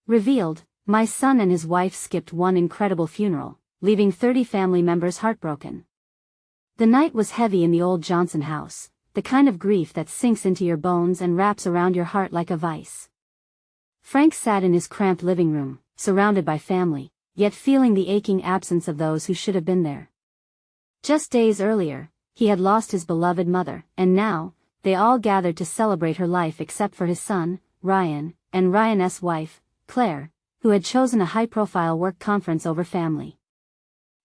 Revealed, my son and his wife skipped one incredible funeral, leaving 30 family members heartbroken. The night was heavy in the old Johnson house, the kind of grief that sinks into your bones and wraps around your heart like a vice. Frank sat in his cramped living room, surrounded by family, yet feeling the aching absence of those who should have been there. Just days earlier, he had lost his beloved mother, and now, they all gathered to celebrate her life except for his son, Ryan, and Ryan's wife, Claire, who had chosen a high-profile work conference over family.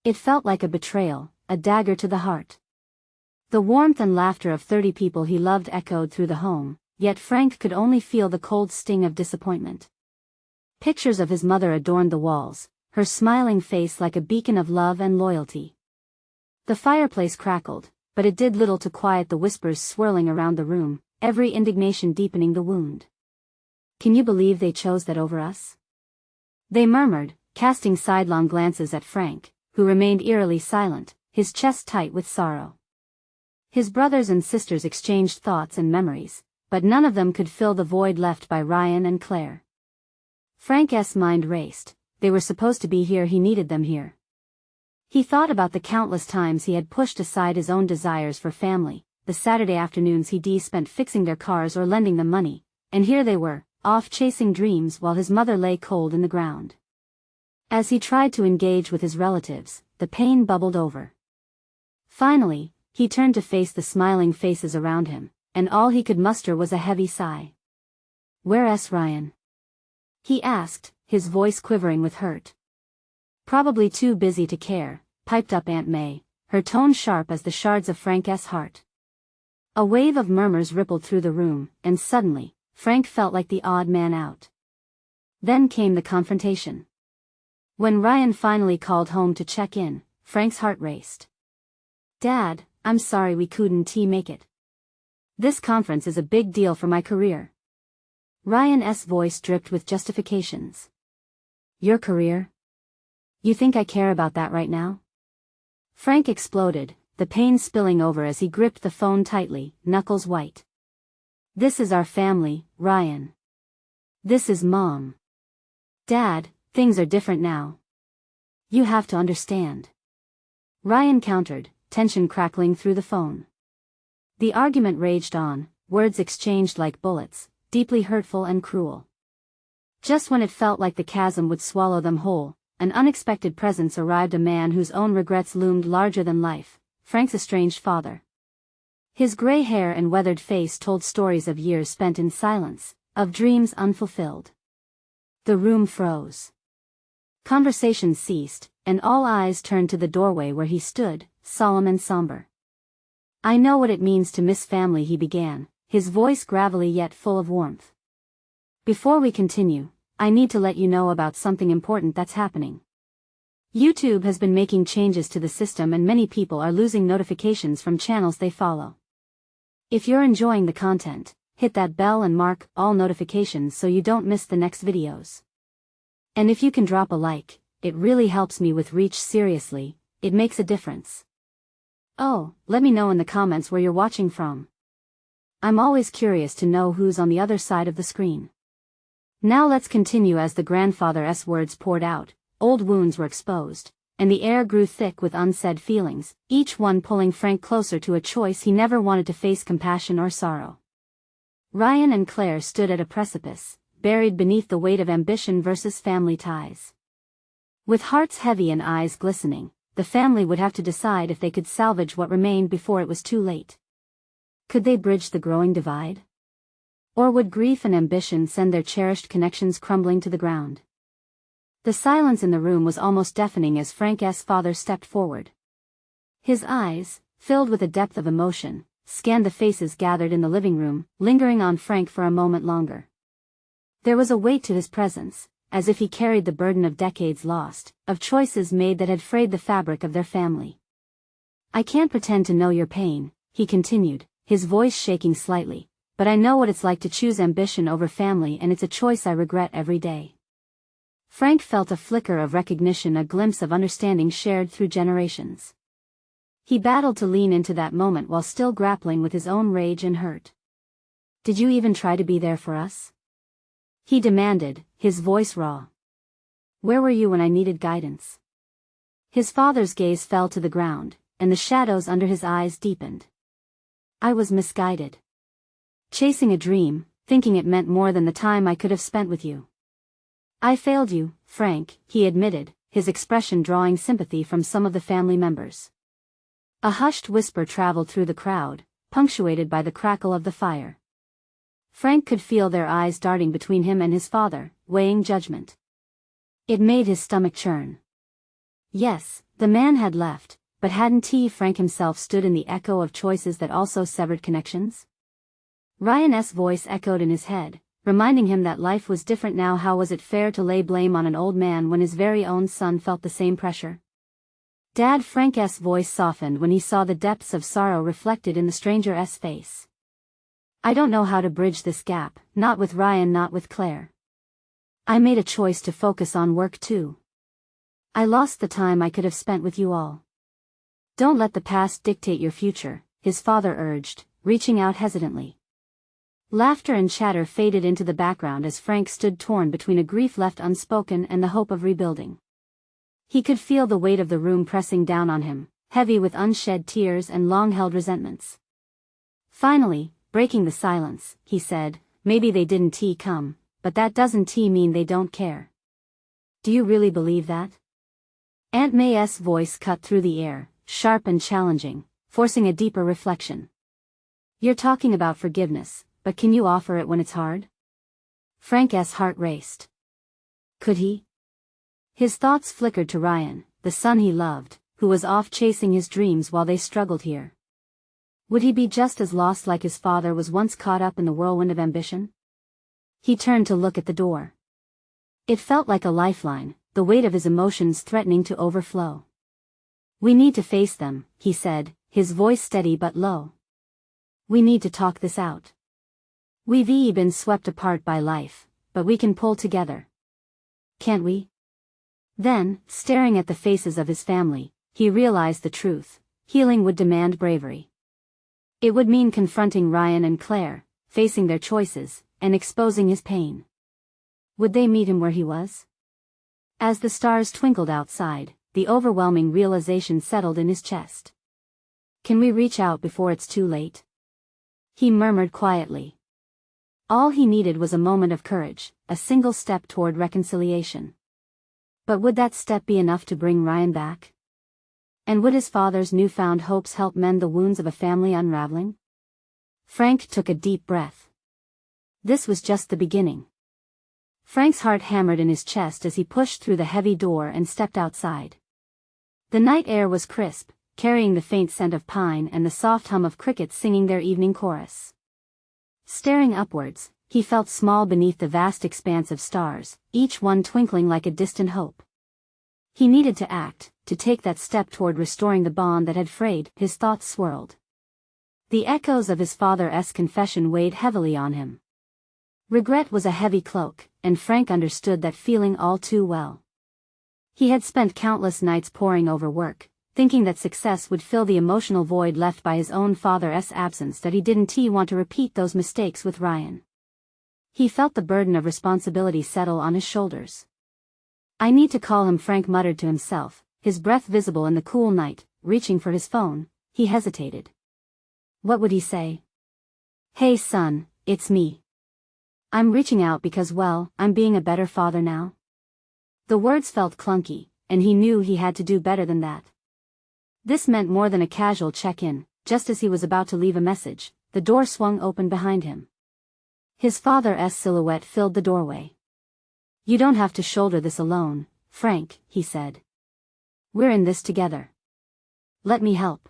It felt like a betrayal, a dagger to the heart. The warmth and laughter of 30 people he loved echoed through the home, yet Frank could only feel the cold sting of disappointment. Pictures of his mother adorned the walls, her smiling face like a beacon of love and loyalty. The fireplace crackled, but it did little to quiet the whispers swirling around the room, every indignation deepening the wound. "Can you believe they chose that over us?" they murmured, casting sidelong glances at Frank, who remained eerily silent, his chest tight with sorrow. His brothers and sisters exchanged thoughts and memories, but none of them could fill the void left by Ryan and Claire. Frank's mind raced. They were supposed to be here, he needed them here. He thought about the countless times he had pushed aside his own desires for family, the Saturday afternoons he spent fixing their cars or lending them money, and here they were, off chasing dreams while his mother lay cold in the ground. As he tried to engage with his relatives, the pain bubbled over. Finally, he turned to face the smiling faces around him, and all he could muster was a heavy sigh. "Where's Ryan?" he asked, his voice quivering with hurt. "Probably too busy to care," piped up Aunt May, her tone sharp as the shards of Frank's heart. A wave of murmurs rippled through the room, and suddenly, Frank felt like the odd man out. Then came the confrontation. When Ryan finally called home to check in, Frank's heart raced. "Dad, I'm sorry we couldn't make it. This conference is a big deal for my career." Ryan's voice dripped with justifications. "Your career? You think I care about that right now?" Frank exploded, the pain spilling over as he gripped the phone tightly, knuckles white. "This is our family, Ryan. This is Mom. Dad, things are different now. You have to understand." Ryan countered, tension crackling through the phone. The argument raged on, words exchanged like bullets, deeply hurtful and cruel. Just when it felt like the chasm would swallow them whole, an unexpected presence arrived, a man whose own regrets loomed larger than life, Frank's estranged father. His gray hair and weathered face told stories of years spent in silence, of dreams unfulfilled. The room froze. Conversation ceased, and all eyes turned to the doorway where he stood, solemn and somber. "I know what it means to miss family," he began, his voice gravelly yet full of warmth. "Before we continue, I need to let you know about something important that's happening. YouTube has been making changes to the system and many people are losing notifications from channels they follow. If you're enjoying the content, hit that bell and mark all notifications so you don't miss the next videos. And if you can drop a like, it really helps me with reach. Seriously, it makes a difference. Oh, let me know in the comments where you're watching from. I'm always curious to know who's on the other side of the screen." Now let's continue. As the grandfather's words poured out, old wounds were exposed, and the air grew thick with unsaid feelings, each one pulling Frank closer to a choice he never wanted to face: compassion or sorrow. Ryan and Claire stood at a precipice, buried beneath the weight of ambition versus family ties. With hearts heavy and eyes glistening, the family would have to decide if they could salvage what remained before it was too late. Could they bridge the growing divide? Or would grief and ambition send their cherished connections crumbling to the ground? The silence in the room was almost deafening as Frank's father stepped forward. His eyes, filled with a depth of emotion, scanned the faces gathered in the living room, lingering on Frank for a moment longer. There was a weight to his presence, as if he carried the burden of decades lost, of choices made that had frayed the fabric of their family. "I can't pretend to know your pain," he continued, his voice shaking slightly, "but I know what it's like to choose ambition over family, and it's a choice I regret every day." Frank felt a flicker of recognition, a glimpse of understanding shared through generations. He battled to lean into that moment while still grappling with his own rage and hurt. "Did you even try to be there for us?" he demanded, his voice raw. Where were you when I needed guidance? His father's gaze fell to the ground, and the shadows under his eyes deepened. I was misguided. Chasing a dream, thinking it meant more than the time I could have spent with you. I failed you, Frank, he admitted, his expression drawing sympathy from some of the family members. A hushed whisper traveled through the crowd, punctuated by the crackle of the fire. Frank could feel their eyes darting between him and his father, weighing judgment. It made his stomach churn. Yes, the man had left, but hadn't he? Frank himself stood in the echo of choices that also severed connections? Ryan's voice echoed in his head, reminding him that life was different now. How was it fair to lay blame on an old man when his very own son felt the same pressure? Dad, Frank's voice softened when he saw the depths of sorrow reflected in the stranger's face. I don't know how to bridge this gap, not with Ryan, not with Claire. I made a choice to focus on work too. I lost the time I could have spent with you all. Don't let the past dictate your future, his father urged, reaching out hesitantly. Laughter and chatter faded into the background as Frank stood torn between a grief left unspoken and the hope of rebuilding. He could feel the weight of the room pressing down on him, heavy with unshed tears and long-held resentments. Finally, breaking the silence, he said, maybe they didn't come, but that doesn't mean they don't care. Do you really believe that? Aunt May's voice cut through the air, sharp and challenging, forcing a deeper reflection. You're talking about forgiveness, but can you offer it when it's hard? Frank's heart raced. Could he? His thoughts flickered to Ryan, the son he loved, who was off chasing his dreams while they struggled here. Would he be just as lost like his father was once, caught up in the whirlwind of ambition? He turned to look at the door. It felt like a lifeline, the weight of his emotions threatening to overflow. We need to face them, he said, his voice steady but low. We need to talk this out. We've been swept apart by life, but we can pull together. Can't we? Then, staring at the faces of his family, he realized the truth. Healing would demand bravery. It would mean confronting Ryan and Claire, facing their choices, and exposing his pain. Would they meet him where he was? As the stars twinkled outside, the overwhelming realization settled in his chest. Can we reach out before it's too late? He murmured quietly. All he needed was a moment of courage, a single step toward reconciliation. But would that step be enough to bring Ryan back? And would his father's newfound hopes help mend the wounds of a family unraveling? Frank took a deep breath. This was just the beginning. Frank's heart hammered in his chest as he pushed through the heavy door and stepped outside. The night air was crisp, carrying the faint scent of pine and the soft hum of crickets singing their evening chorus. Staring upwards, he felt small beneath the vast expanse of stars, each one twinkling like a distant hope. He needed to act, to take that step toward restoring the bond that had frayed. His thoughts swirled. The echoes of his father's confession weighed heavily on him. Regret was a heavy cloak, and Frank understood that feeling all too well. He had spent countless nights poring over work, thinking that success would fill the emotional void left by his own father's absence, that he didn't want to repeat those mistakes with Ryan. He felt the burden of responsibility settle on his shoulders. I need to call him, Frank muttered to himself, his breath visible in the cool night. Reaching for his phone, he hesitated. What would he say? Hey son, it's me. I'm reaching out because, well, I'm being a better father now. The words felt clunky, and he knew he had to do better than that. This meant more than a casual check-in. Just as he was about to leave a message, the door swung open behind him. His father's silhouette filled the doorway. You don't have to shoulder this alone, Frank, he said. We're in this together. Let me help.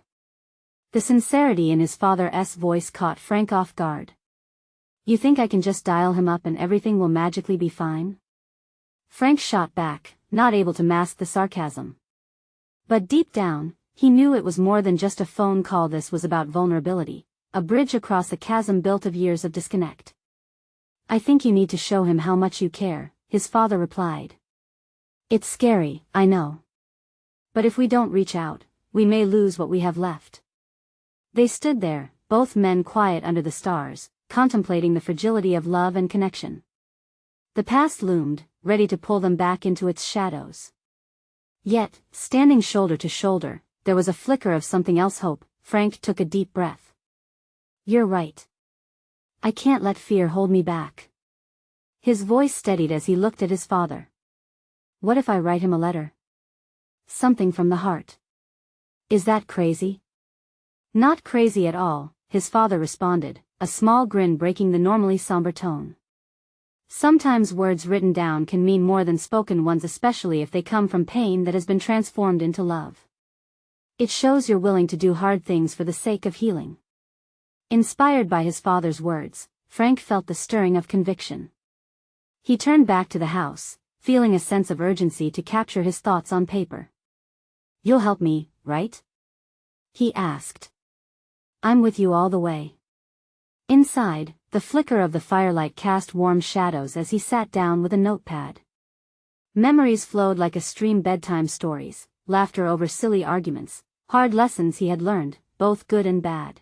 The sincerity in his father's voice caught Frank off guard. You think I can just dial him up and everything will magically be fine? Frank shot back, not able to mask the sarcasm. But deep down, he knew it was more than just a phone call. This was about vulnerability, a bridge across a chasm built of years of disconnect. I think you need to show him how much you care, his father replied. It's scary, I know. But if we don't reach out, we may lose what we have left. They stood there, both men quiet under the stars, contemplating the fragility of love and connection. The past loomed, ready to pull them back into its shadows. Yet, standing shoulder to shoulder, there was a flicker of something else. Hope. Frank took a deep breath. You're right. I can't let fear hold me back. His voice steadied as he looked at his father. What if I write him a letter? Something from the heart. Is that crazy? Not crazy at all, his father responded, a small grin breaking the normally somber tone. Sometimes words written down can mean more than spoken ones, especially if they come from pain that has been transformed into love. It shows you're willing to do hard things for the sake of healing. Inspired by his father's words, Frank felt the stirring of conviction. He turned back to the house, feeling a sense of urgency to capture his thoughts on paper. You'll help me, right? He asked. I'm with you all the way. Inside, the flicker of the firelight cast warm shadows as he sat down with a notepad. Memories flowed like a stream: bedtime stories, laughter over silly arguments, hard lessons he had learned, both good and bad.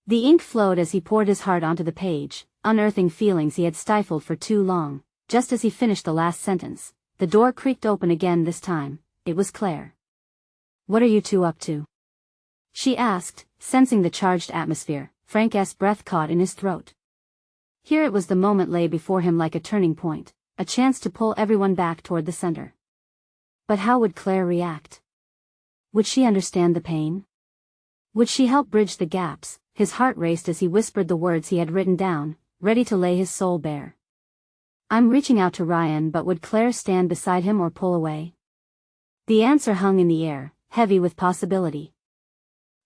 The ink flowed as he poured his heart onto the page, unearthing feelings he had stifled for too long. Just as he finished the last sentence, the door creaked open again. This time, it was Claire. What are you two up to? She asked, sensing the charged atmosphere. Frank's breath caught in his throat. Here it was. The moment lay before him like a turning point, a chance to pull everyone back toward the center. But how would Claire react? Would she understand the pain? Would she help bridge the gaps? His heart raced as he whispered the words he had written down, ready to lay his soul bare. I'm reaching out to Ryan, but would Claire stand beside him or pull away? The answer hung in the air, heavy with possibility.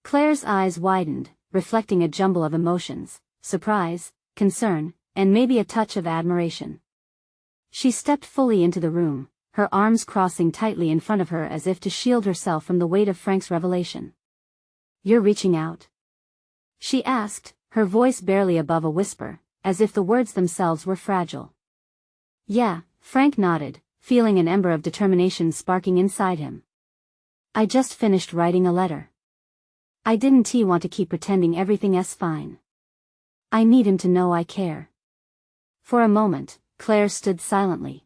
Claire's eyes widened, reflecting a jumble of emotions: surprise, concern, and maybe a touch of admiration. She stepped fully into the room, her arms crossing tightly in front of her as if to shield herself from the weight of Frank's revelation. You're reaching out? She asked, her voice barely above a whisper, as if the words themselves were fragile. Yeah, Frank nodded, feeling an ember of determination sparking inside him. I just finished writing a letter. I didn't want to keep pretending everything's fine. I need him to know I care. For a moment, Claire stood silently.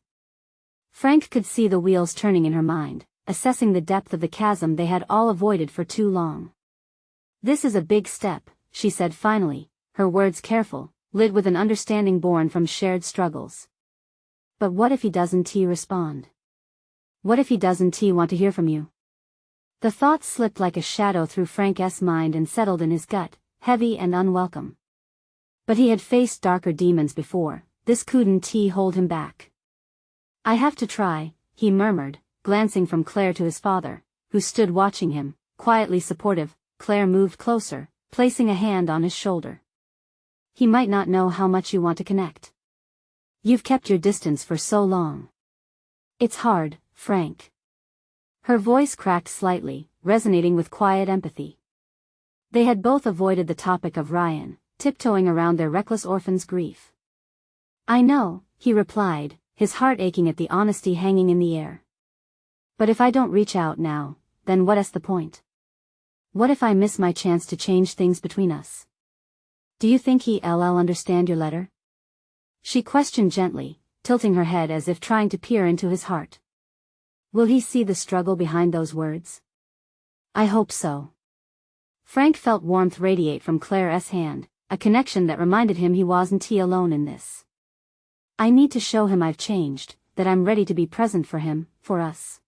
Frank could see the wheels turning in her mind, assessing the depth of the chasm they had all avoided for too long. This is a big step, she said finally, her words careful, lit with an understanding born from shared struggles. But what if he doesn't respond? What if he doesn't want to hear from you? The thought slipped like a shadow through Frank's mind and settled in his gut, heavy and unwelcome. But he had faced darker demons before. This couldn't hold him back. I have to try, he murmured, glancing from Claire to his father, who stood watching him, quietly supportive. Claire moved closer, placing a hand on his shoulder. He might not know how much you want to connect. You've kept your distance for so long. It's hard, Frank. Her voice cracked slightly, resonating with quiet empathy. They had both avoided the topic of Ryan, tiptoeing around their reckless orphan's grief. I know, he replied, his heart aching at the honesty hanging in the air. But if I don't reach out now, then what's the point? What if I miss my chance to change things between us? Do you think he'll understand your letter? She questioned gently, tilting her head as if trying to peer into his heart. Will he see the struggle behind those words? I hope so. Frank felt warmth radiate from Claire's hand, a connection that reminded him he wasn't alone in this. I need to show him I've changed, that I'm ready to be present for him, for us.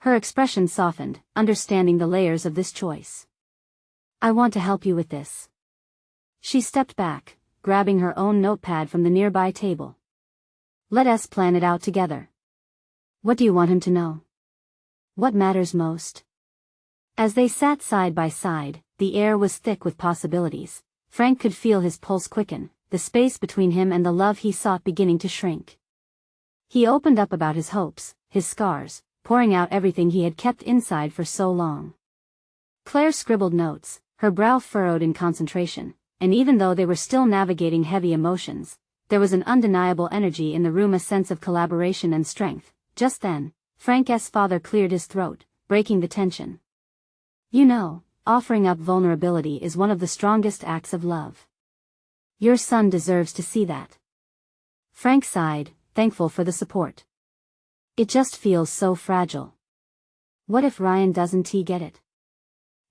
Her expression softened, understanding the layers of this choice. I want to help you with this. She stepped back, grabbing her own notepad from the nearby table. Let us plan it out together. What do you want him to know? What matters most? As they sat side by side, the air was thick with possibilities. Frank could feel his pulse quicken, the space between him and the love he sought beginning to shrink. He opened up about his hopes, his scars, pouring out everything he had kept inside for so long. Claire scribbled notes, her brow furrowed in concentration, and even though they were still navigating heavy emotions, there was an undeniable energy in the room, a sense of collaboration and strength. Just then, Frank's father cleared his throat, breaking the tension. You know, offering up vulnerability is one of the strongest acts of love. Your son deserves to see that. Frank sighed, thankful for the support. It just feels so fragile. What if Ryan doesn't get it?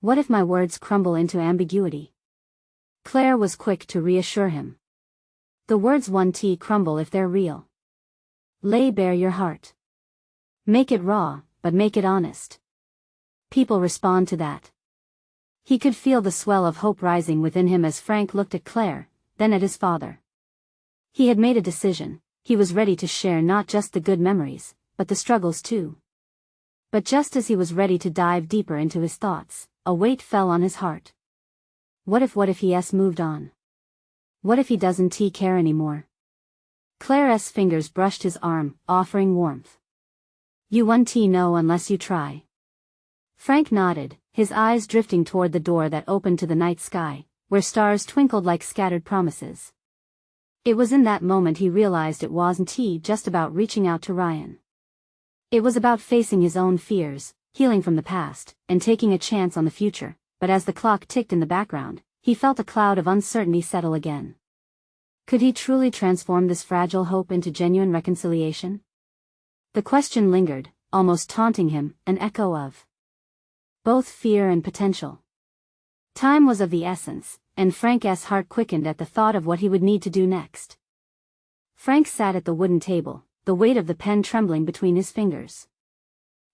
What if my words crumble into ambiguity? Claire was quick to reassure him. The words won't crumble if they're real. Lay bare your heart. Make it raw, but make it honest. People respond to that. He could feel the swell of hope rising within him as Frank looked at Claire, then at his father. He had made a decision. He was ready to share not just the good memories, but the struggles too. But just as he was ready to dive deeper into his thoughts, a weight fell on his heart. What if he's moved on? What if he doesn't care anymore? Claire's fingers brushed his arm, offering warmth. You won't know unless you try. Frank nodded, his eyes drifting toward the door that opened to the night sky, where stars twinkled like scattered promises. It was in that moment he realized it wasn't just about reaching out to Ryan. It was about facing his own fears, healing from the past, and taking a chance on the future, but as the clock ticked in the background, he felt a cloud of uncertainty settle again. Could he truly transform this fragile hope into genuine reconciliation? The question lingered, almost taunting him, an echo of both fear and potential. Time was of the essence, and Frank's heart quickened at the thought of what he would need to do next. Frank sat at the wooden table, the weight of the pen trembling between his fingers.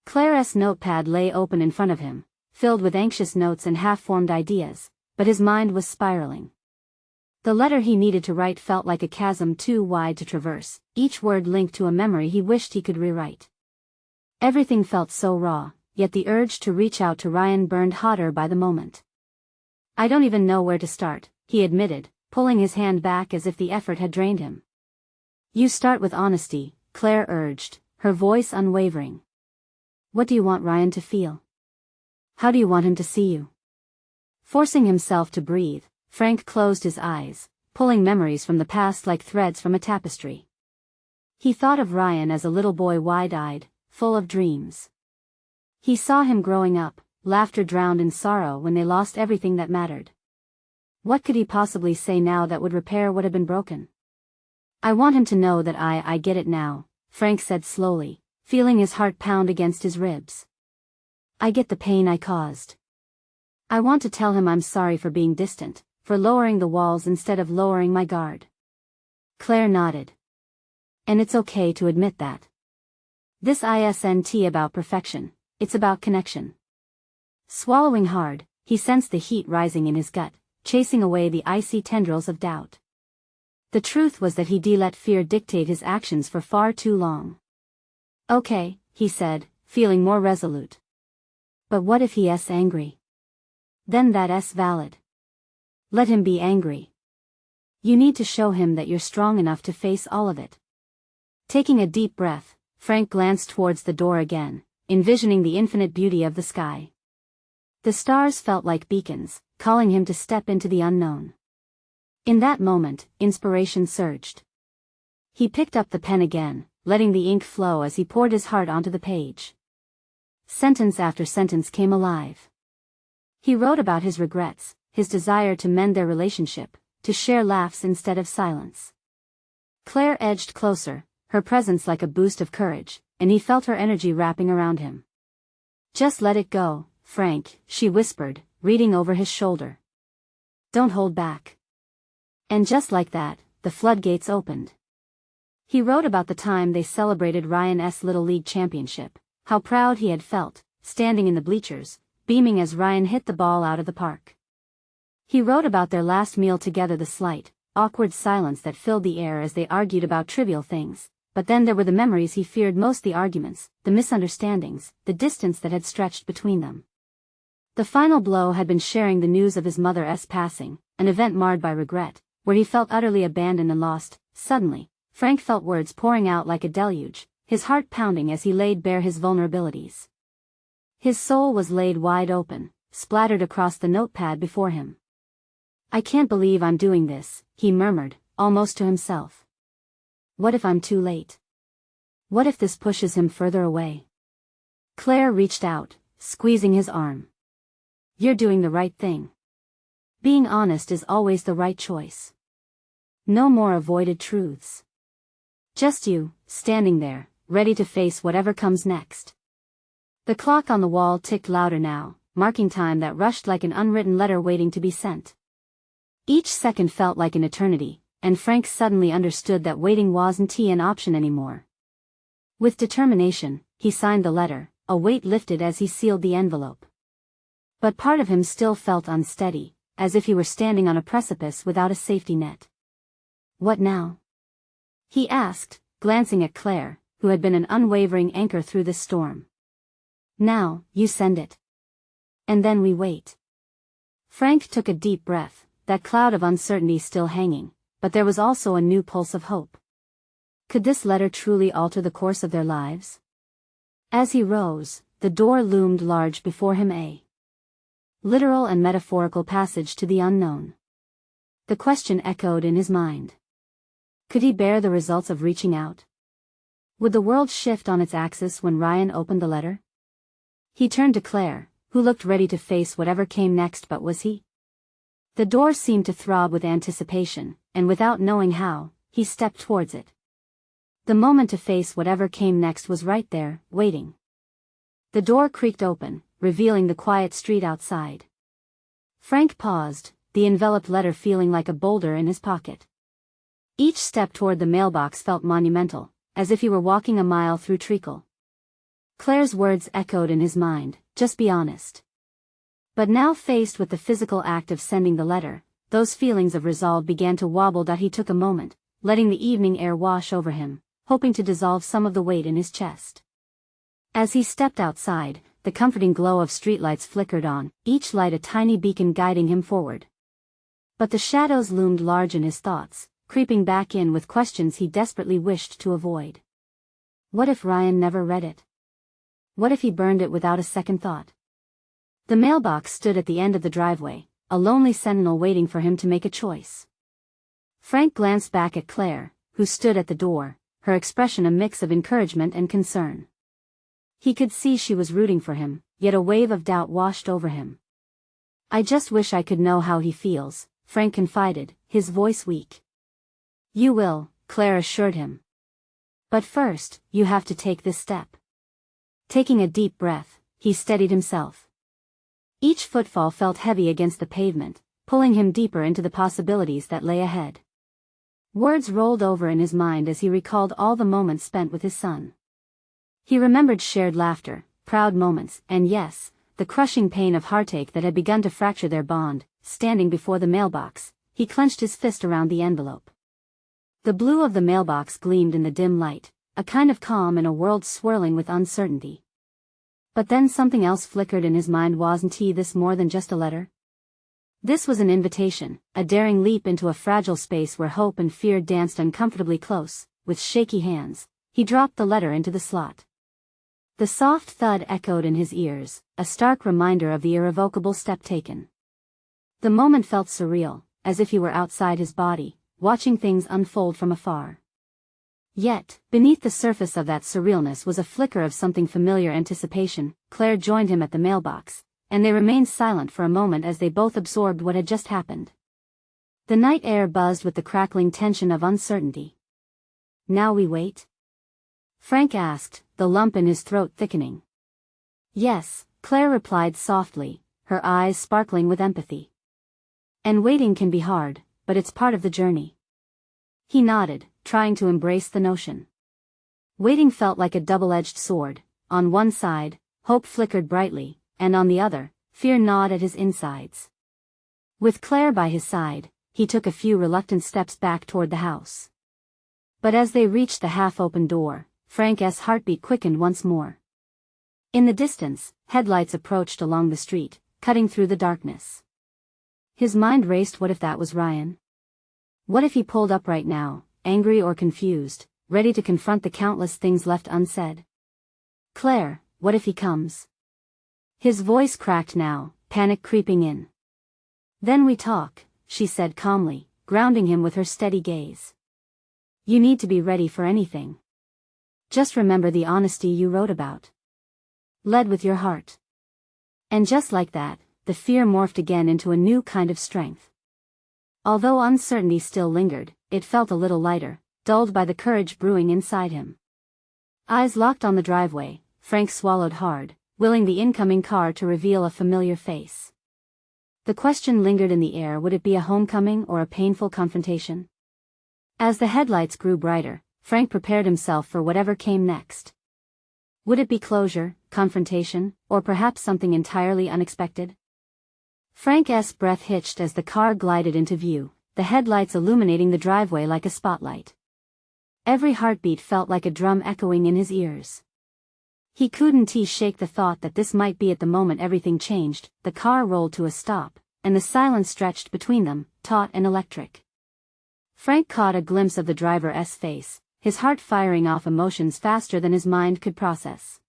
Claire's notepad lay open in front of him, filled with anxious notes and half-formed ideas, but his mind was spiraling. The letter he needed to write felt like a chasm too wide to traverse, each word linked to a memory he wished he could rewrite. Everything felt so raw, yet the urge to reach out to Ryan burned hotter by the moment. I don't even know where to start, he admitted, pulling his hand back as if the effort had drained him. You start with honesty, Claire urged, her voice unwavering. What do you want Ryan to feel? How do you want him to see you? Forcing himself to breathe, Frank closed his eyes, pulling memories from the past like threads from a tapestry. He thought of Ryan as a little boy wide-eyed, full of dreams. He saw him growing up, laughter drowned in sorrow when they lost everything that mattered. What could he possibly say now that would repair what had been broken? I want him to know that I get it now, Frank said slowly, feeling his heart pound against his ribs. I get the pain I caused. I want to tell him I'm sorry for being distant, for lowering the walls instead of lowering my guard. Claire nodded. And it's okay to admit that. This isn't about perfection, it's about connection. Swallowing hard, he sensed the heat rising in his gut, chasing away the icy tendrils of doubt. The truth was that he'd let fear dictate his actions for far too long. Okay, he said, feeling more resolute. But what if he's angry? Then that's valid. Let him be angry. You need to show him that you're strong enough to face all of it. Taking a deep breath, Frank glanced towards the door again, envisioning the infinite beauty of the sky. The stars felt like beacons, calling him to step into the unknown. In that moment, inspiration surged. He picked up the pen again, letting the ink flow as he poured his heart onto the page. Sentence after sentence came alive. He wrote about his regrets, his desire to mend their relationship, to share laughs instead of silence. Claire edged closer, her presence like a boost of courage, and he felt her energy wrapping around him. Just let it go, Frank, she whispered, reading over his shoulder. Don't hold back. And just like that, the floodgates opened. He wrote about the time they celebrated Ryan's Little League championship, how proud he had felt, standing in the bleachers, beaming as Ryan hit the ball out of the park. He wrote about their last meal together, the slight, awkward silence that filled the air as they argued about trivial things, but then there were the memories he feared most, the arguments, the misunderstandings, the distance that had stretched between them. The final blow had been sharing the news of his mother's passing, an event marred by regret, where he felt utterly abandoned and lost. Suddenly, Frank felt words pouring out like a deluge, his heart pounding as he laid bare his vulnerabilities. His soul was laid wide open, splattered across the notepad before him. I can't believe I'm doing this, he murmured, almost to himself. What if I'm too late? What if this pushes him further away? Claire reached out, squeezing his arm. You're doing the right thing. Being honest is always the right choice. No more avoided truths. Just you, standing there, ready to face whatever comes next. The clock on the wall ticked louder now, marking time that rushed like an unwritten letter waiting to be sent. Each second felt like an eternity, and Frank suddenly understood that waiting wasn't an option anymore. With determination, he signed the letter, a weight lifted as he sealed the envelope. But part of him still felt unsteady, as if he were standing on a precipice without a safety net. What now? He asked, glancing at Claire, who had been an unwavering anchor through this storm. Now, you send it. And then we wait. Frank took a deep breath, that cloud of uncertainty still hanging, but there was also a new pulse of hope. Could this letter truly alter the course of their lives? As he rose, the door loomed large before him, a literal and metaphorical passage to the unknown. The question echoed in his mind. Could he bear the results of reaching out? Would the world shift on its axis when Ryan opened the letter? He turned to Claire, who looked ready to face whatever came next, but was he? The door seemed to throb with anticipation, and without knowing how, he stepped towards it. The moment to face whatever came next was right there, waiting. The door creaked open, revealing the quiet street outside. Frank paused, the enveloped letter feeling like a boulder in his pocket. Each step toward the mailbox felt monumental, as if he were walking a mile through treacle. Claire's words echoed in his mind, just be honest. But now faced with the physical act of sending the letter, those feelings of resolve began to wobble. He took a moment, letting the evening air wash over him, hoping to dissolve some of the weight in his chest. As he stepped outside, the comforting glow of streetlights flickered on, each light a tiny beacon guiding him forward. But the shadows loomed large in his thoughts, creeping back in with questions he desperately wished to avoid. What if Ryan never read it? What if he burned it without a second thought? The mailbox stood at the end of the driveway, a lonely sentinel waiting for him to make a choice. Frank glanced back at Claire, who stood at the door, her expression a mix of encouragement and concern. He could see she was rooting for him, yet a wave of doubt washed over him. I just wish I could know how he feels, Frank confided, his voice weak. You will, Claire assured him. But first, you have to take this step. Taking a deep breath, he steadied himself. Each footfall felt heavy against the pavement, pulling him deeper into the possibilities that lay ahead. Words rolled over in his mind as he recalled all the moments spent with his son. He remembered shared laughter, proud moments, and yes, the crushing pain of heartache that had begun to fracture their bond. Standing before the mailbox, he clenched his fist around the envelope. The blue of the mailbox gleamed in the dim light, a kind of calm in a world swirling with uncertainty. But then something else flickered in his mind. Wasn't this more than just a letter? This was an invitation, a daring leap into a fragile space where hope and fear danced uncomfortably close. With shaky hands, he dropped the letter into the slot. The soft thud echoed in his ears, a stark reminder of the irrevocable step taken. The moment felt surreal, as if he were outside his body, watching things unfold from afar. Yet, beneath the surface of that surrealness was a flicker of something familiar. Anticipation. Claire joined him at the mailbox, and they remained silent for a moment as they both absorbed what had just happened. The night air buzzed with the crackling tension of uncertainty. Now we wait? Frank asked, the lump in his throat thickening. Yes, Claire replied softly, her eyes sparkling with empathy. And waiting can be hard, but it's part of the journey. He nodded, trying to embrace the notion. Waiting felt like a double-edged sword. On one side, hope flickered brightly, and on the other, fear gnawed at his insides. With Claire by his side, he took a few reluctant steps back toward the house. But as they reached the half-open door, Frank's heartbeat quickened once more. In the distance, headlights approached along the street, cutting through the darkness. His mind raced. What if that was Ryan? What if he pulled up right now, angry or confused, ready to confront the countless things left unsaid? Claire, what if he comes? His voice cracked now, panic creeping in. Then we talk, she said calmly, grounding him with her steady gaze. You need to be ready for anything. Just remember the honesty you wrote about. Led with your heart. And just like that, the fear morphed again into a new kind of strength. Although uncertainty still lingered, it felt a little lighter, dulled by the courage brewing inside him. Eyes locked on the driveway, Frank swallowed hard, willing the incoming car to reveal a familiar face. The question lingered in the air: would it be a homecoming or a painful confrontation? As the headlights grew brighter, Frank prepared himself for whatever came next. Would it be closure, confrontation, or perhaps something entirely unexpected? Frank's breath hitched as the car glided into view, the headlights illuminating the driveway like a spotlight. Every heartbeat felt like a drum echoing in his ears. He couldn't shake the thought that this might be at the moment everything changed. The car rolled to a stop, and the silence stretched between them, taut and electric. Frank caught a glimpse of the driver's face, his heart firing off emotions faster than his mind could process.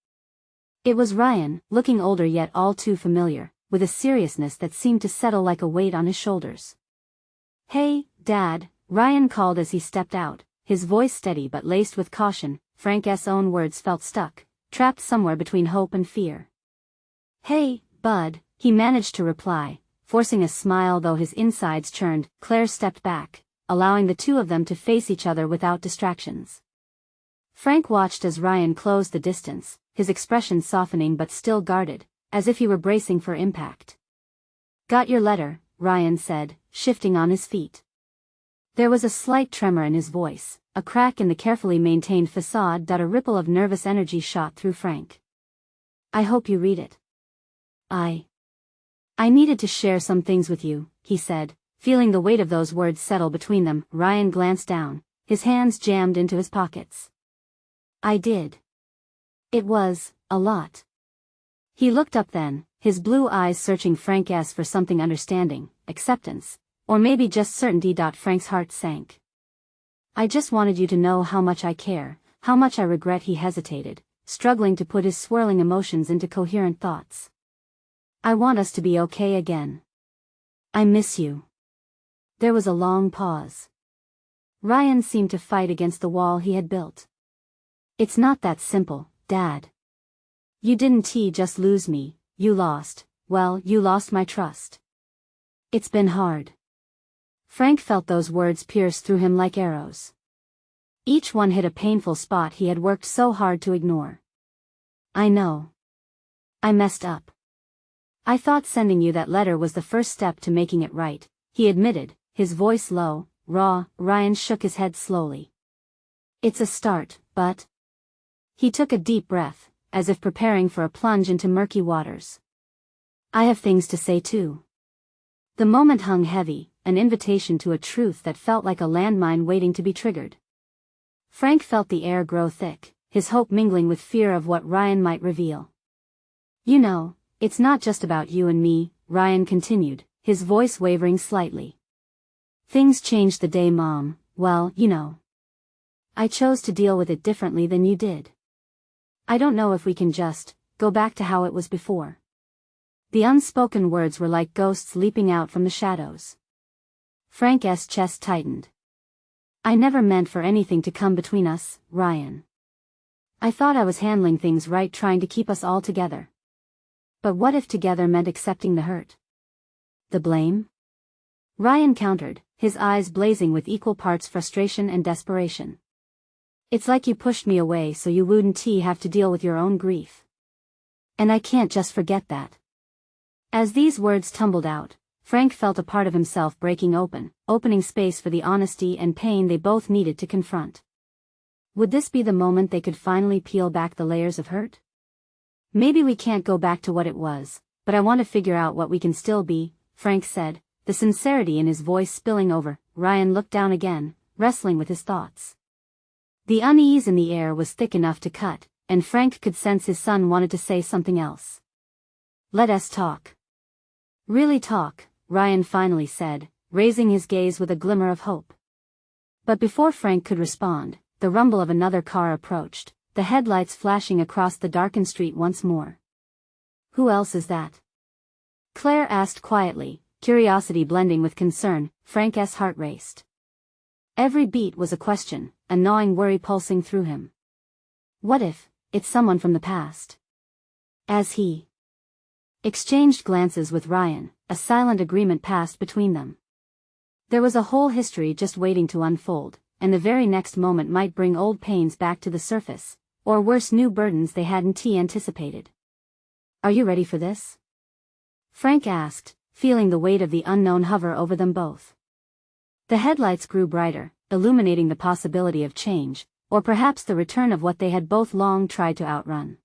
It was Ryan, looking older yet all too familiar, with a seriousness that seemed to settle like a weight on his shoulders. "Hey, Dad," Ryan called as he stepped out, his voice steady but laced with caution. Frank's own words felt stuck, trapped somewhere between hope and fear. "Hey, Bud," he managed to reply, forcing a smile though his insides churned. Claire stepped back, allowing the two of them to face each other without distractions. Frank watched as Ryan closed the distance, his expression softening but still guarded, as if he were bracing for impact. "Got your letter," Ryan said, shifting on his feet. There was a slight tremor in his voice, a crack in the carefully maintained facade that a ripple of nervous energy shot through Frank. "I hope you read it. I needed to share some things with you," he said, feeling the weight of those words settle between them. Ryan glanced down, his hands jammed into his pockets. "I did. It was a lot." He looked up then, his blue eyes searching Frank's for something: understanding, acceptance, or maybe just certainty. Frank's heart sank. "I just wanted you to know how much I care, how much I regret." He hesitated, struggling to put his swirling emotions into coherent thoughts. "I want us to be okay again. I miss you." There was a long pause. Ryan seemed to fight against the wall he had built. "It's not that simple, Dad. You didn't just lose me, you lost my trust. It's been hard." Frank felt those words pierce through him like arrows. Each one hit a painful spot he had worked so hard to ignore. "I know. I messed up. I thought sending you that letter was the first step to making it right," he admitted, his voice low, raw. Ryan shook his head slowly. "It's a start, but..." He took a deep breath, as if preparing for a plunge into murky waters. "I have things to say too." The moment hung heavy, an invitation to a truth that felt like a landmine waiting to be triggered. Frank felt the air grow thick, his hope mingling with fear of what Ryan might reveal. "You know, it's not just about you and me," Ryan continued, his voice wavering slightly. "Things changed the day Mom, well, you know. I chose to deal with it differently than you did. I don't know if we can just go back to how it was before." The unspoken words were like ghosts leaping out from the shadows. Frank's chest tightened. "I never meant for anything to come between us, Ryan. I thought I was handling things right, trying to keep us all together. But what if together meant accepting the hurt? The blame?" Ryan countered, his eyes blazing with equal parts frustration and desperation. "It's like you pushed me away so you wouldn't have to deal with your own grief. And I can't just forget that." As these words tumbled out, Frank felt a part of himself breaking open, opening space for the honesty and pain they both needed to confront. Would this be the moment they could finally peel back the layers of hurt? "Maybe we can't go back to what it was, but I want to figure out what we can still be," Frank said, the sincerity in his voice spilling over. Ryan looked down again, wrestling with his thoughts. The unease in the air was thick enough to cut, and Frank could sense his son wanted to say something else. "Let us talk. Really talk," Ryan finally said, raising his gaze with a glimmer of hope. But before Frank could respond, the rumble of another car approached, the headlights flashing across the darkened street once more. "Who else is that?" Claire asked quietly, curiosity blending with concern. Frank's heart raced. Every beat was a question, a gnawing worry pulsing through him. What if it's someone from the past? As he exchanged glances with Ryan, a silent agreement passed between them. There was a whole history just waiting to unfold, and the very next moment might bring old pains back to the surface, or worse, new burdens they hadn't anticipated. "Are you ready for this?" Frank asked, feeling the weight of the unknown hover over them both. The headlights grew brighter, illuminating the possibility of change, or perhaps the return of what they had both long tried to outrun.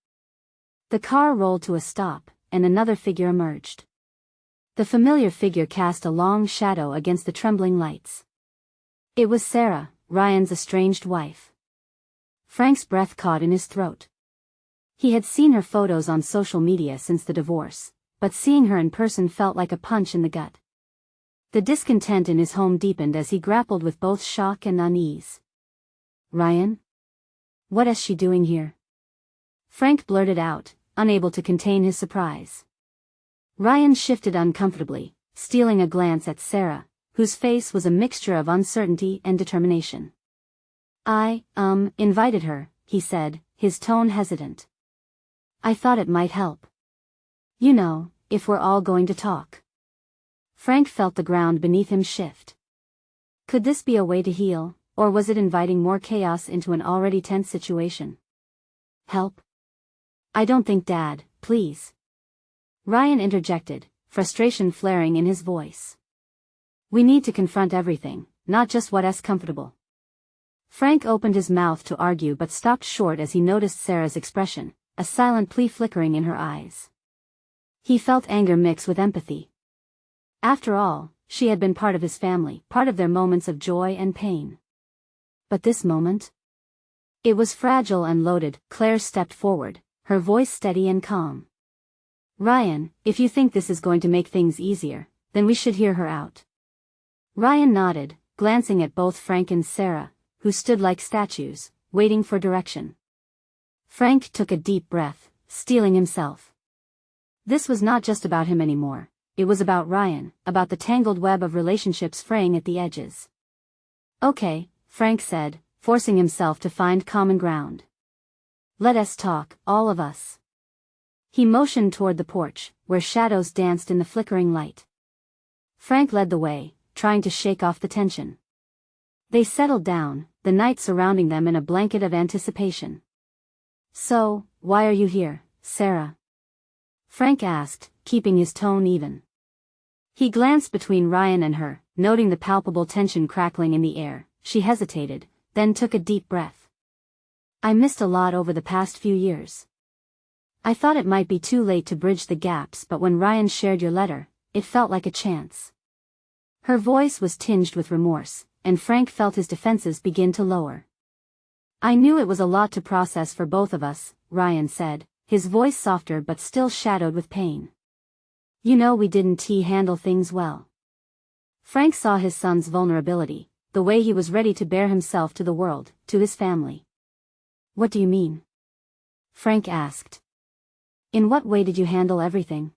The car rolled to a stop, and another figure emerged. The familiar figure cast a long shadow against the trembling lights. It was Sarah, Ryan's estranged wife. Frank's breath caught in his throat. He had seen her photos on social media since the divorce, but seeing her in person felt like a punch in the gut. The discontent in his home deepened as he grappled with both shock and unease. "Ryan? What is she doing here?" Frank blurted out, unable to contain his surprise. Ryan shifted uncomfortably, stealing a glance at Sarah, whose face was a mixture of uncertainty and determination. "I invited her," he said, his tone hesitant. "I thought it might help. You know, if we're all going to talk." Frank felt the ground beneath him shift. Could this be a way to heal, or was it inviting more chaos into an already tense situation? "Help? I don't think Dad, please." Ryan interjected, frustration flaring in his voice. "We need to confront everything, not just what's comfortable." Frank opened his mouth to argue but stopped short as he noticed Sarah's expression, a silent plea flickering in her eyes. He felt anger mixed with empathy. After all, she had been part of his family, part of their moments of joy and pain. But this moment? It was fragile and loaded. Claire stepped forward, her voice steady and calm. "Ryan, if you think this is going to make things easier, then we should hear her out." Ryan nodded, glancing at both Frank and Sarah, who stood like statues, waiting for direction. Frank took a deep breath, steeling himself. This was not just about him anymore. It was about Ryan, about the tangled web of relationships fraying at the edges. "Okay," Frank said, forcing himself to find common ground. "Let us talk, all of us." He motioned toward the porch, where shadows danced in the flickering light. Frank led the way, trying to shake off the tension. They settled down, the night surrounding them in a blanket of anticipation. "So, why are you here, Sarah?" Frank asked, keeping his tone even. He glanced between Ryan and her, noting the palpable tension crackling in the air. She hesitated, then took a deep breath. "I missed a lot over the past few years. I thought it might be too late to bridge the gaps, but when Ryan shared your letter, it felt like a chance." Her voice was tinged with remorse, and Frank felt his defenses begin to lower. "I knew it was a lot to process for both of us," Ryan said, his voice softer but still shadowed with pain. "You know we didn't handle things well." Frank saw his son's vulnerability, the way he was ready to bare himself to the world, to his family. "What do you mean?" Frank asked. "In what way did you handle everything?"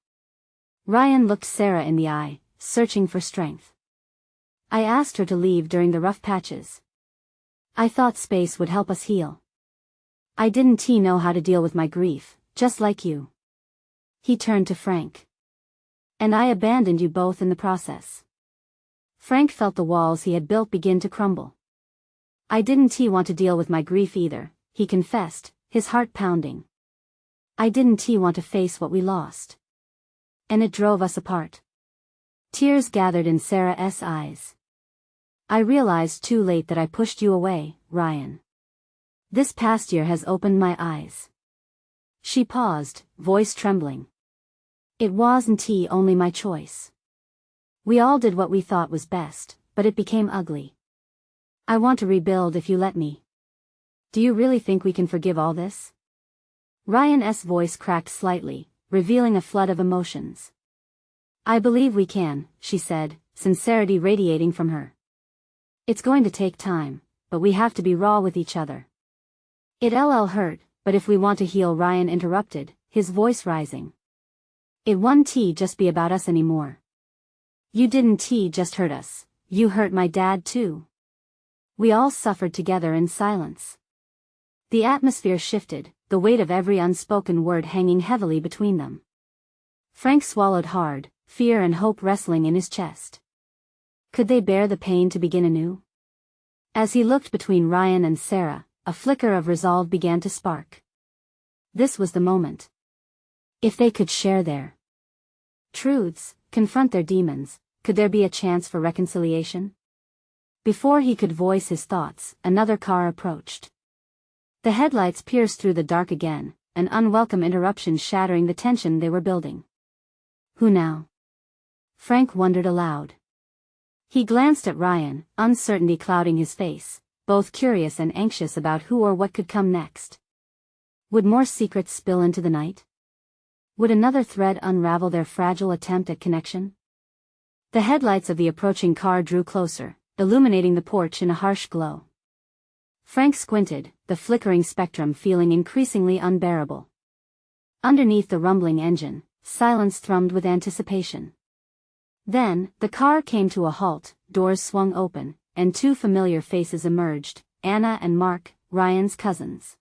Ryan looked Sarah in the eye, searching for strength. "I asked her to leave during the rough patches. I thought space would help us heal. I didn't know how to deal with my grief, just like you." He turned to Frank. "And I abandoned you both in the process." Frank felt the walls he had built begin to crumble. "I didn't want to deal with my grief either," he confessed, his heart pounding. "I didn't want to face what we lost. And it drove us apart." Tears gathered in Sarah's eyes. "I realized too late that I pushed you away, Ryan. This past year has opened my eyes." She paused, voice trembling. "It wasn't only my choice. We all did what we thought was best, but it became ugly. I want to rebuild if you let me. Do you really think we can forgive all this?" Ryan's voice cracked slightly, revealing a flood of emotions. "I believe we can," she said, sincerity radiating from her. "It's going to take time, but we have to be raw with each other." "It'll hurt, but if we want to heal," Ryan interrupted, his voice rising. "It won't just be about us anymore. You didn't just hurt us, you hurt my dad too." We all suffered together in silence. The atmosphere shifted, the weight of every unspoken word hanging heavily between them. Frank swallowed hard, fear and hope wrestling in his chest. Could they bear the pain to begin anew? As he looked between Ryan and Sarah, a flicker of resolve began to spark. This was the moment. If they could share their truths, confront their demons, could there be a chance for reconciliation? Before he could voice his thoughts, another car approached. The headlights pierced through the dark again, an unwelcome interruption shattering the tension they were building. Who now? Frank wondered aloud. He glanced at Ryan, uncertainty clouding his face, both curious and anxious about who or what could come next. Would more secrets spill into the night? Would another thread unravel their fragile attempt at connection? The headlights of the approaching car drew closer, illuminating the porch in a harsh glow. Frank squinted, the flickering spectrum feeling increasingly unbearable. Underneath the rumbling engine, silence thrummed with anticipation. Then, the car came to a halt, doors swung open, and two familiar faces emerged, Anna and Mark, Ryan's cousins.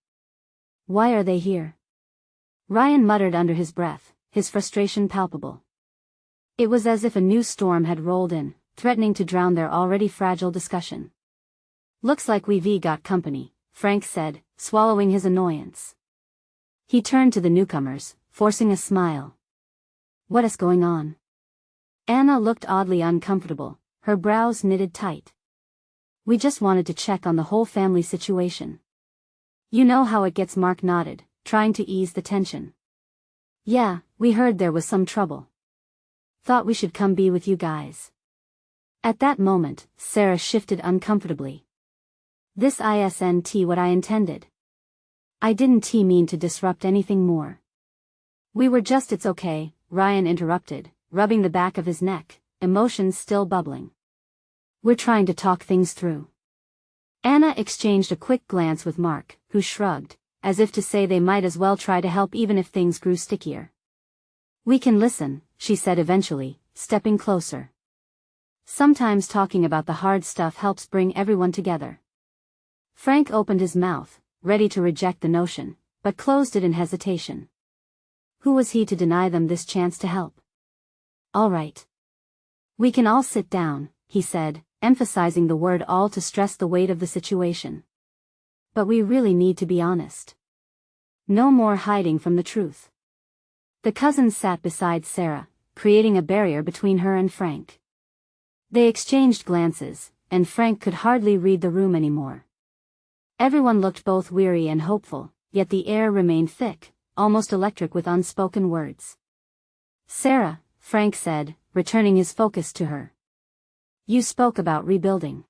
Why are they here? Ryan muttered under his breath, his frustration palpable. It was as if a new storm had rolled in, threatening to drown their already fragile discussion. Looks like we've got company, Frank said, swallowing his annoyance. He turned to the newcomers, forcing a smile. What is going on? Anna looked oddly uncomfortable, her brows knitted tight. We just wanted to check on the whole family situation. You know how it gets, Mark nodded, trying to ease the tension. Yeah, we heard there was some trouble. Thought we should come be with you guys. At that moment, Sarah shifted uncomfortably. This isn't what I intended. I didn't mean to disrupt anything more. We were just it's okay, Ryan interrupted, rubbing the back of his neck, emotions still bubbling. We're trying to talk things through. Anna exchanged a quick glance with Mark, who shrugged, as if to say they might as well try to help even if things grew stickier. We can listen, she said eventually, stepping closer. Sometimes talking about the hard stuff helps bring everyone together. Frank opened his mouth, ready to reject the notion, but closed it in hesitation. Who was he to deny them this chance to help? All right. We can all sit down, he said, emphasizing the word all to stress the weight of the situation. But we really need to be honest. No more hiding from the truth. The cousins sat beside Sarah, creating a barrier between her and Frank. They exchanged glances, and Frank could hardly read the room anymore. Everyone looked both weary and hopeful, yet the air remained thick, almost electric with unspoken words. Sarah, Frank said, returning his focus to her. You spoke about rebuilding.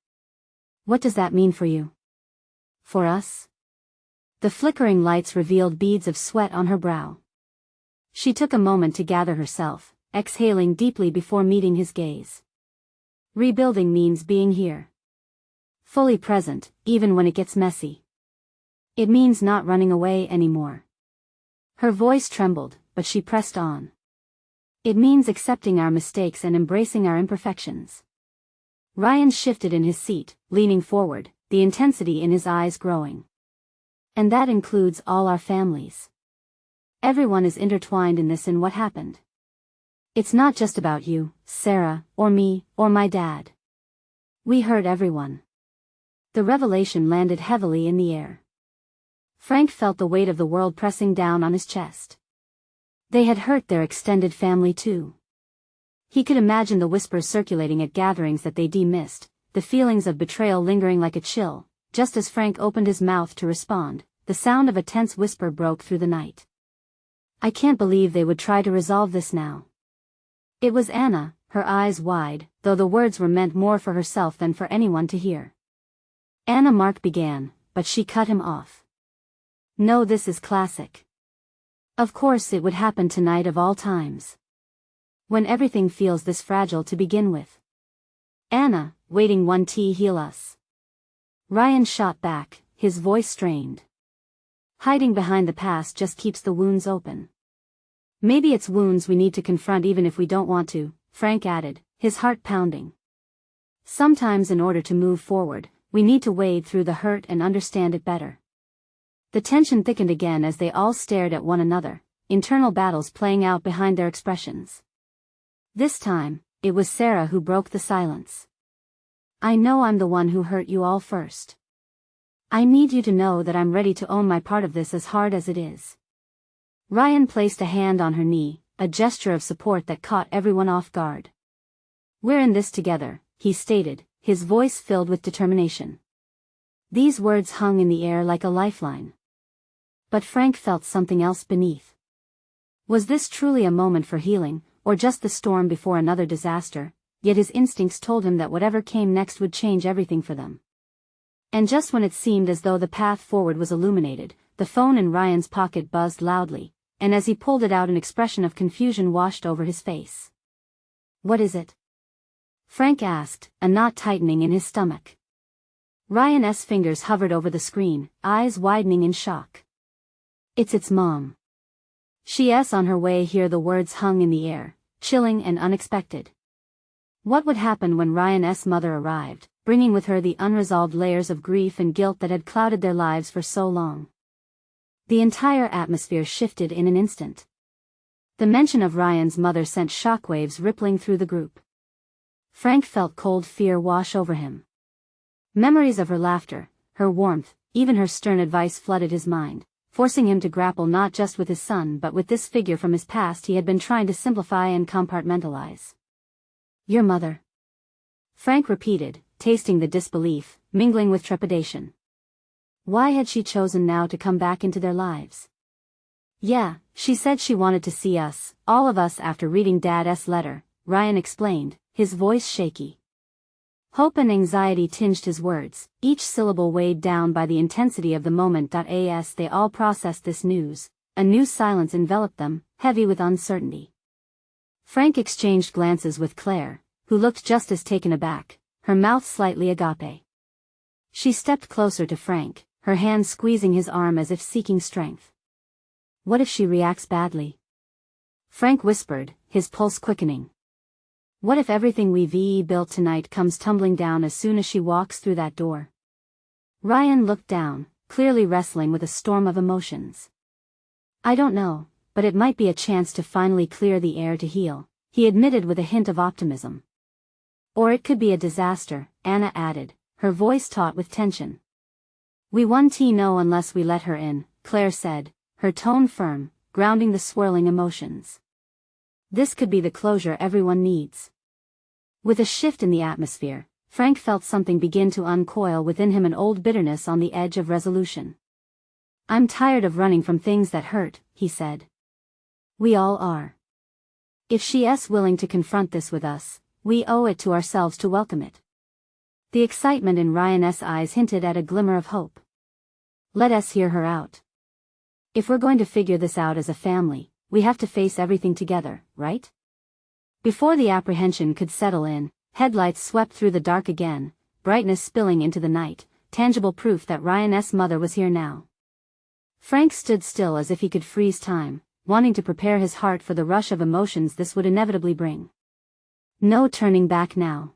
What does that mean for you? For us? The flickering lights revealed beads of sweat on her brow. She took a moment to gather herself, exhaling deeply before meeting his gaze. Rebuilding means being here. Fully present, even when it gets messy. It means not running away anymore. Her voice trembled, but she pressed on. It means accepting our mistakes and embracing our imperfections. Ryan shifted in his seat, leaning forward, the intensity in his eyes growing. And that includes all our families. Everyone is intertwined in this in what happened. It's not just about you, Sarah, or me, or my dad. We hurt everyone. The revelation landed heavily in the air. Frank felt the weight of the world pressing down on his chest. They had hurt their extended family too. He could imagine the whispers circulating at gatherings that they missed, the feelings of betrayal lingering like a chill. Just as Frank opened his mouth to respond, the sound of a tense whisper broke through the night. I can't believe they would try to resolve this now. It was Anna, her eyes wide, though the words were meant more for herself than for anyone to hear. Anna, Mark began, but she cut him off. No, this is classic. Of course it would happen tonight of all times. When everything feels this fragile to begin with. Anna, waiting one tea heal us. Ryan shot back, his voice strained. Hiding behind the past just keeps the wounds open. Maybe it's wounds we need to confront even if we don't want to, Frank added, his heart pounding. Sometimes in order to move forward, we need to wade through the hurt and understand it better. The tension thickened again as they all stared at one another, internal battles playing out behind their expressions. This time, it was Sarah who broke the silence. I know I'm the one who hurt you all first. I need you to know that I'm ready to own my part of this as hard as it is. Ryan placed a hand on her knee, a gesture of support that caught everyone off guard. We're in this together, he stated, his voice filled with determination. These words hung in the air like a lifeline. But Frank felt something else beneath. Was this truly a moment for healing, or just the storm before another disaster? Yet his instincts told him that whatever came next would change everything for them. And just when it seemed as though the path forward was illuminated, the phone in Ryan's pocket buzzed loudly, and as he pulled it out an expression of confusion washed over his face. What is it? Frank asked, a knot tightening in his stomach. Ryan's fingers hovered over the screen, eyes widening in shock. It's mom. She's on her way here. The words hung in the air, chilling and unexpected. What would happen when Ryan's mother arrived, bringing with her the unresolved layers of grief and guilt that had clouded their lives for so long? The entire atmosphere shifted in an instant. The mention of Ryan's mother sent shockwaves rippling through the group. Frank felt cold fear wash over him. Memories of her laughter, her warmth, even her stern advice flooded his mind, forcing him to grapple not just with his son but with this figure from his past he had been trying to simplify and compartmentalize. Your mother? Frank repeated, tasting the disbelief, mingling with trepidation. Why had she chosen now to come back into their lives? Yeah, she said she wanted to see us, all of us after reading Dad's letter, Ryan explained, his voice shaky. Hope and anxiety tinged his words, each syllable weighed down by the intensity of the moment. As they all processed this news, a new silence enveloped them, heavy with uncertainty. Frank exchanged glances with Claire, who looked just as taken aback, her mouth slightly agape. She stepped closer to Frank, her hand squeezing his arm as if seeking strength. What if she reacts badly? Frank whispered, his pulse quickening. What if everything we've built tonight comes tumbling down as soon as she walks through that door? Ryan looked down, clearly wrestling with a storm of emotions. I don't know, but it might be a chance to finally clear the air to heal, he admitted with a hint of optimism. Or it could be a disaster, Anna added, her voice taut with tension. We won't know unless we let her in, Claire said, her tone firm, grounding the swirling emotions. This could be the closure everyone needs. With a shift in the atmosphere, Frank felt something begin to uncoil within him, an old bitterness on the edge of resolution. I'm tired of running from things that hurt, he said. We all are. If she's willing to confront this with us, we owe it to ourselves to welcome it. The excitement in Ryan's eyes hinted at a glimmer of hope. Let us hear her out. If we're going to figure this out as a family, we have to face everything together, right? Before the apprehension could settle in, headlights swept through the dark again, brightness spilling into the night, tangible proof that Ryan's mother was here now. Frank stood still as if he could freeze time, wanting to prepare his heart for the rush of emotions this would inevitably bring. No turning back now.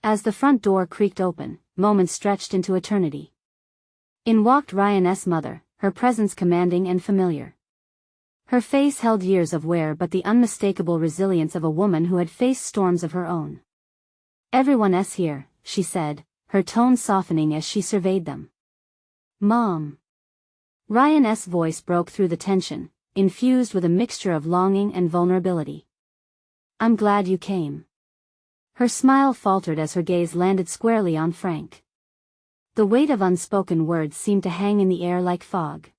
As the front door creaked open, moments stretched into eternity. In walked Ryan's mother, her presence commanding and familiar. Her face held years of wear but the unmistakable resilience of a woman who had faced storms of her own. Everyone's here, she said, her tone softening as she surveyed them. Mom. Ryan's voice broke through the tension, infused with a mixture of longing and vulnerability. I'm glad you came. Her smile faltered as her gaze landed squarely on Frank. The weight of unspoken words seemed to hang in the air like fog.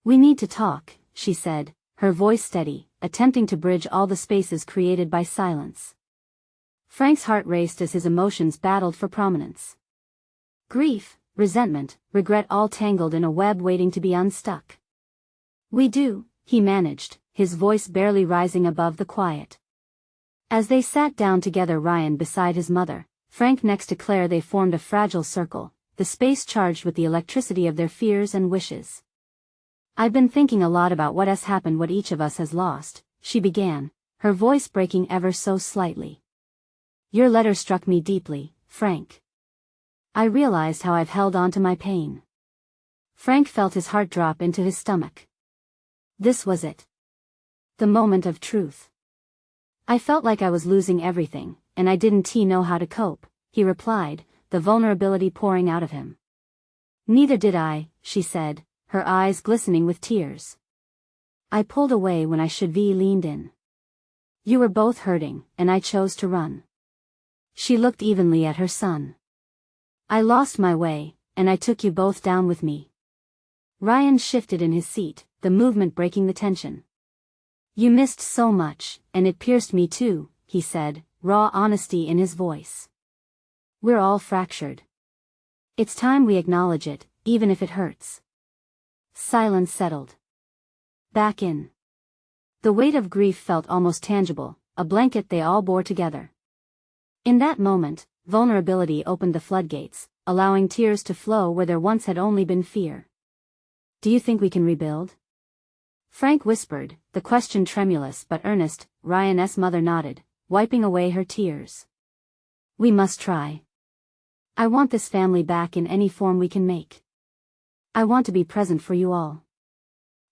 We need to talk, she said, her voice steady, attempting to bridge all the spaces created by silence. Frank's heart raced as his emotions battled for prominence. Grief, resentment, regret, all tangled in a web waiting to be unstuck. We do, he managed, his voice barely rising above the quiet. As they sat down together, Ryan beside his mother, Frank next to Claire, they formed a fragile circle, the space charged with the electricity of their fears and wishes. I've been thinking a lot about what has happened, what each of us has lost, she began, her voice breaking ever so slightly. Your letter struck me deeply, Frank. I realized how I've held on to my pain. Frank felt his heart drop into his stomach. This was it. The moment of truth. I felt like I was losing everything, and I didn't know how to cope, he replied, the vulnerability pouring out of him. Neither did I, she said, her eyes glistening with tears. I pulled away when I should have leaned in. You were both hurting, and I chose to run. She looked evenly at her son. I lost my way, and I took you both down with me. Ryan shifted in his seat, the movement breaking the tension. You missed so much, and it pierced me too, he said, raw honesty in his voice. We're all fractured. It's time we acknowledge it, even if it hurts. Silence settled. Back in. The weight of grief felt almost tangible, a blanket they all bore together. In that moment, vulnerability opened the floodgates, allowing tears to flow where there once had only been fear. Do you think we can rebuild? Frank whispered, the question tremulous but earnest. Ryan's mother nodded, wiping away her tears. We must try. I want this family back in any form we can make. I want to be present for you all.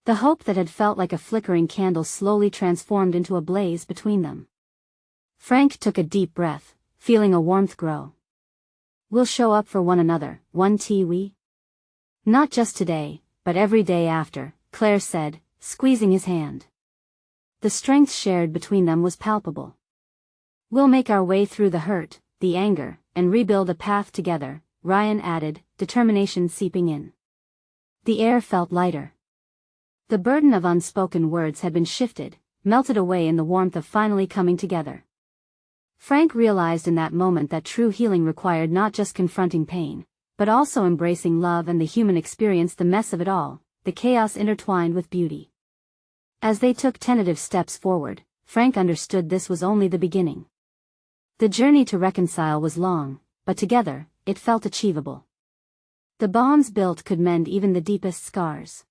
The hope that had felt like a flickering candle slowly transformed into a blaze between them. Frank took a deep breath, feeling a warmth grow. We'll show up for one another, we? Not just today, but every day after, Claire said, squeezing his hand. The strength shared between them was palpable. We'll make our way through the hurt, the anger, and rebuild a path together, Ryan added, determination seeping in. The air felt lighter. The burden of unspoken words had been shifted, melted away in the warmth of finally coming together. Frank realized in that moment that true healing required not just confronting pain, but also embracing love and the human experience, the mess of it all, the chaos intertwined with beauty. As they took tentative steps forward, Frank understood this was only the beginning. The journey to reconcile was long, but together, it felt achievable. The bonds built could mend even the deepest scars.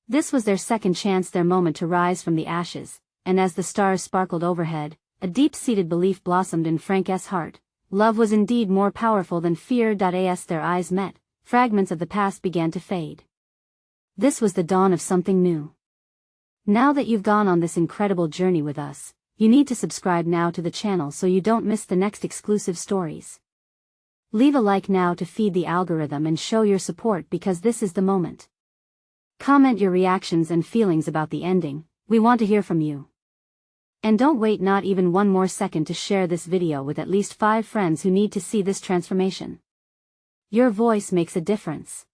This was their second chance, their moment to rise from the ashes, and as the stars sparkled overhead, a deep-seated belief blossomed in Frank's heart. Love was indeed more powerful than fear. As their eyes met, fragments of the past began to fade. This was the dawn of something new. Now that you've gone on this incredible journey with us, you need to subscribe now to the channel so you don't miss the next exclusive stories. Leave a like now to feed the algorithm and show your support, because this is the moment. Comment your reactions and feelings about the ending, we want to hear from you. And don't wait not even one more second to share this video with at least 5 friends who need to see this transformation. Your voice makes a difference.